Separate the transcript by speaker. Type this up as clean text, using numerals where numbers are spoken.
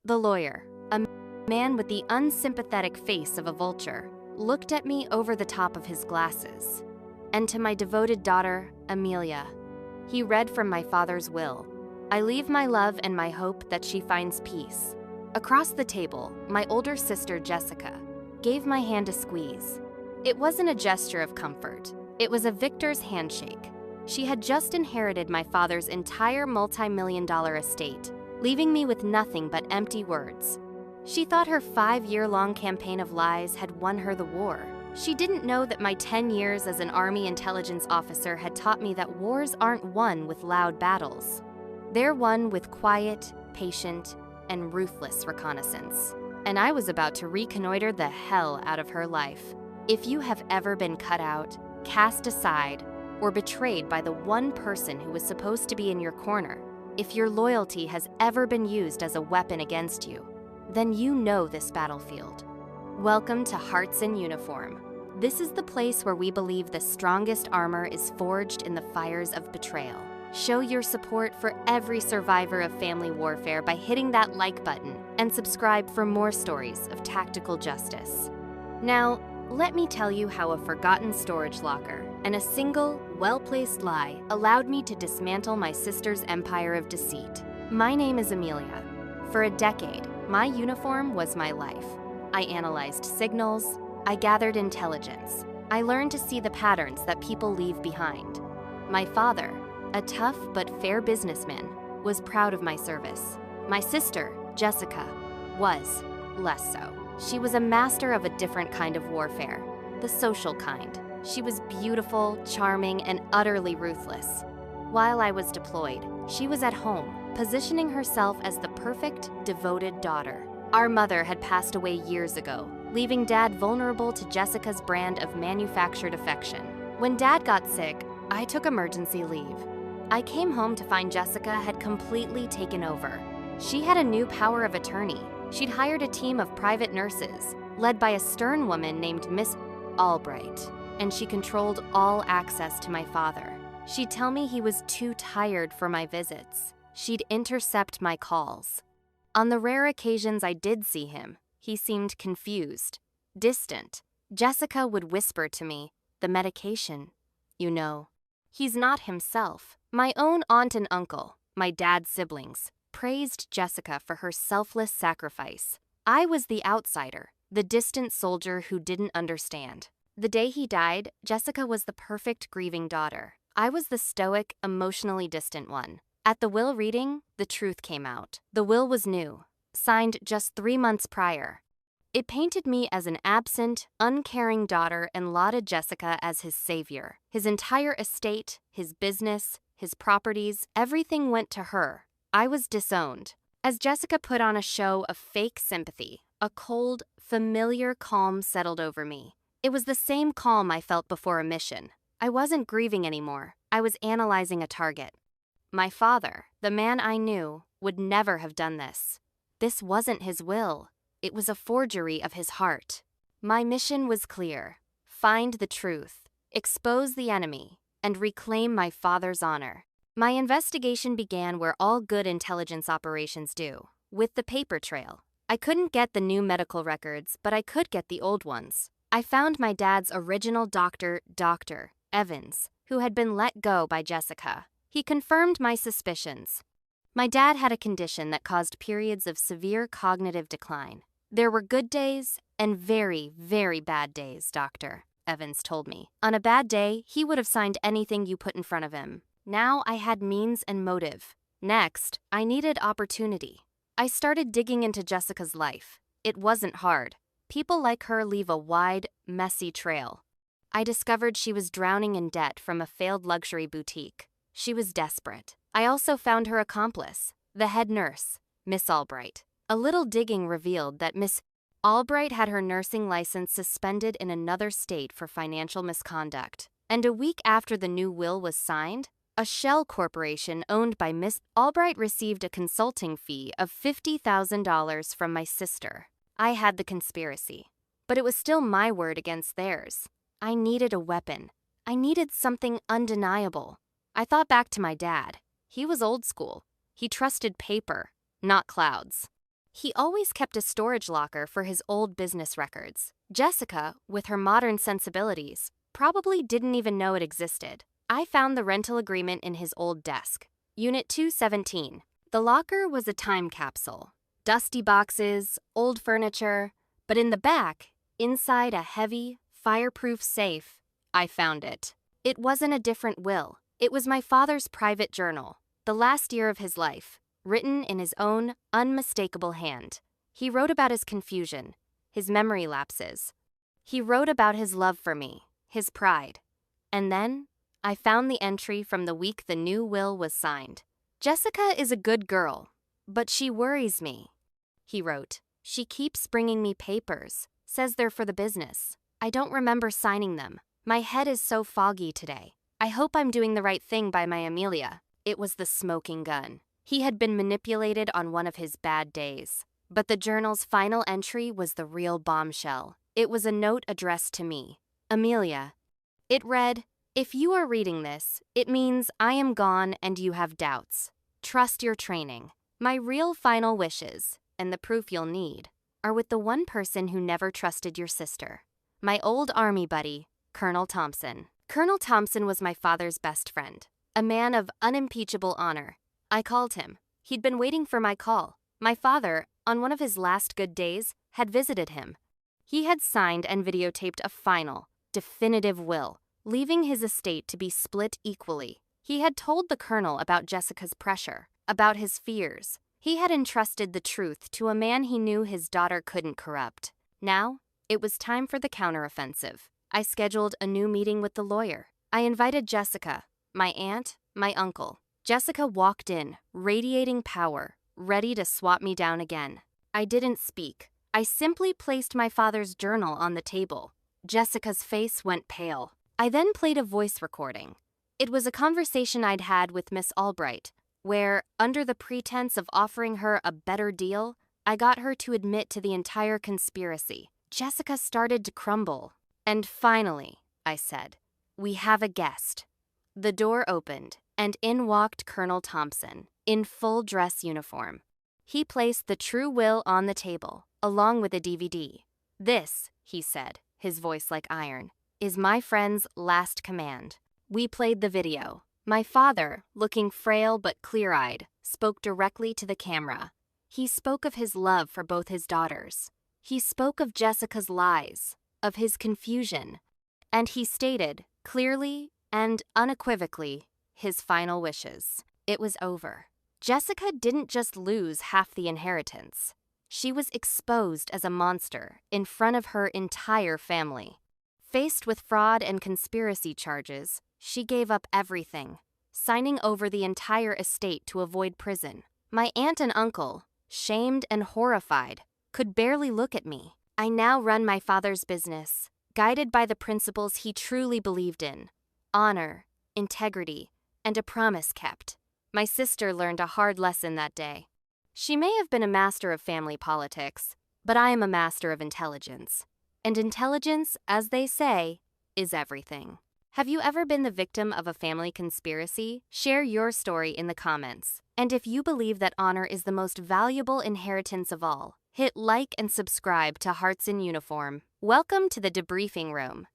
Speaker 1: The lawyer, a man with the unsympathetic face of a vulture, looked at me over the top of his glasses. And to my devoted daughter, Amelia, he read from my father's will. I leave my love and my hope that she finds peace. Across the table, my older sister, Jessica, gave my hand a squeeze. It wasn't a gesture of comfort. It was a victor's handshake. She had just inherited my father's entire multi-million-dollar estate, leaving me with nothing but empty words. She thought her 5-year-long campaign of lies had won her the war. She didn't know that my 10 years as an Army intelligence officer had taught me that wars aren't won with loud battles. They're won with quiet, patient, and ruthless reconnaissance. And I was about to reconnoiter the hell out of her life. If you have ever been cut out, cast aside, or betrayed by the one person who was supposed to be in your corner, if your loyalty has ever been used as a weapon against you, then you know this battlefield. Welcome to Hearts in Uniform. This is the place where we believe the strongest armor is forged in the fires of betrayal. Show your support for every survivor of family warfare by hitting that like button and subscribe for more stories of tactical justice. Now, let me tell you how a forgotten storage locker and a single, well-placed lie allowed me to dismantle my sister's empire of deceit. My name is Amelia. For a decade, my uniform was my life. I analyzed signals, I gathered intelligence, I learned to see the patterns that people leave behind. My father, a tough but fair businessman, was proud of my service. My sister, Jessica, was less so. She was a master of a different kind of warfare, the social kind. She was beautiful, charming, and utterly ruthless. While I was deployed, she was at home, positioning herself as the perfect, devoted daughter. Our mother had passed away years ago, leaving Dad vulnerable to Jessica's brand of manufactured affection. When Dad got sick, I took emergency leave. I came home to find Jessica had completely taken over. She had a new power of attorney. She'd hired a team of private nurses, led by a stern woman named Miss Albright, and she controlled all access to my father. She'd tell me he was too tired for my visits. She'd intercept my calls. On the rare occasions I did see him, he seemed confused, distant. Jessica would whisper to me, "The medication, you know." He's not himself. My own aunt and uncle, my dad's siblings, praised Jessica for her selfless sacrifice. I was the outsider, the distant soldier who didn't understand. The day he died, Jessica was the perfect grieving daughter. I was the stoic, emotionally distant one. At the will reading, the truth came out. The will was new, signed just 3 months prior. It painted me as an absent, uncaring daughter and lauded Jessica as his savior. His entire estate, his business, his properties, everything went to her. I was disowned. As Jessica put on a show of fake sympathy, a cold, familiar calm settled over me. It was the same calm I felt before a mission. I wasn't grieving anymore. I was analyzing a target. My father, the man I knew, would never have done this. This wasn't his will. It was a forgery of his heart. My mission was clear: find the truth, expose the enemy, and reclaim my father's honor. My investigation began where all good intelligence operations do, with the paper trail. I couldn't get the new medical records, but I could get the old ones. I found my dad's original doctor, Dr. Evans, who had been let go by Jessica. He confirmed my suspicions. My dad had a condition that caused periods of severe cognitive decline. There were good days and very, very bad days, Dr. Evans told me. On a bad day, he would have signed anything you put in front of him. Now I had means and motive. Next, I needed opportunity. I started digging into Jessica's life. It wasn't hard. People like her leave a wide, messy trail. I discovered she was drowning in debt from a failed luxury boutique. She was desperate. I also found her accomplice, the head nurse, Miss Albright. A little digging revealed that Miss Albright had her nursing license suspended in another state for financial misconduct. And a week after the new will was signed, a shell corporation owned by Miss Albright received a consulting fee of $50,000 from my sister. I had the conspiracy, but it was still my word against theirs. I needed a weapon. I needed something undeniable. I thought back to my dad. He was old school. He trusted paper, not clouds. He always kept a storage locker for his old business records. Jessica, with her modern sensibilities, probably didn't even know it existed. I found the rental agreement in his old desk. Unit 217. The locker was a time capsule. Dusty boxes, old furniture, but in the back, inside a heavy, fireproof safe, I found it. It wasn't a different will. It was my father's private journal, the last year of his life, written in his own unmistakable hand. He wrote about his confusion, his memory lapses. He wrote about his love for me, his pride. And then, I found the entry from the week the new will was signed. Jessica is a good girl, but she worries me, he wrote. She keeps bringing me papers, says they're for the business. I don't remember signing them. My head is so foggy today. I hope I'm doing the right thing by my Amelia. It was the smoking gun. He had been manipulated on one of his bad days. But the journal's final entry was the real bombshell. It was a note addressed to me, Amelia. It read, "If you are reading this, it means I am gone and you have doubts. Trust your training. My real final wishes, and the proof you'll need, are with the one person who never trusted your sister. My old army buddy, Colonel Thompson." Colonel Thompson was my father's best friend, a man of unimpeachable honor. I called him. He'd been waiting for my call. My father, on one of his last good days, had visited him. He had signed and videotaped a final, definitive will, leaving his estate to be split equally. He had told the colonel about Jessica's pressure, about his fears. He had entrusted the truth to a man he knew his daughter couldn't corrupt. Now, it was time for the counteroffensive. I scheduled a new meeting with the lawyer. I invited Jessica, my aunt, my uncle. Jessica walked in, radiating power, ready to swat me down again. I didn't speak. I simply placed my father's journal on the table. Jessica's face went pale. I then played a voice recording. It was a conversation I'd had with Miss Albright, where, under the pretense of offering her a better deal, I got her to admit to the entire conspiracy. Jessica started to crumble. "And finally," I said, "we have a guest." The door opened, and in walked Colonel Thompson, in full dress uniform. He placed the true will on the table, along with a DVD. "This," he said, his voice like iron, "is my friend's last command." We played the video. My father, looking frail but clear-eyed, spoke directly to the camera. He spoke of his love for both his daughters. He spoke of Jessica's lies, of his confusion, and he stated, clearly and unequivocally, his final wishes. It was over. Jessica didn't just lose half the inheritance. She was exposed as a monster in front of her entire family. Faced with fraud and conspiracy charges, she gave up everything, signing over the entire estate to avoid prison. My aunt and uncle, shamed and horrified, could barely look at me. I now run my father's business, guided by the principles he truly believed in: honor, integrity, and a promise kept. My sister learned a hard lesson that day. She may have been a master of family politics, but I am a master of intelligence. And intelligence, as they say, is everything. Have you ever been the victim of a family conspiracy? Share your story in the comments. And if you believe that honor is the most valuable inheritance of all, hit like and subscribe to Hearts in Uniform. Welcome to the debriefing room.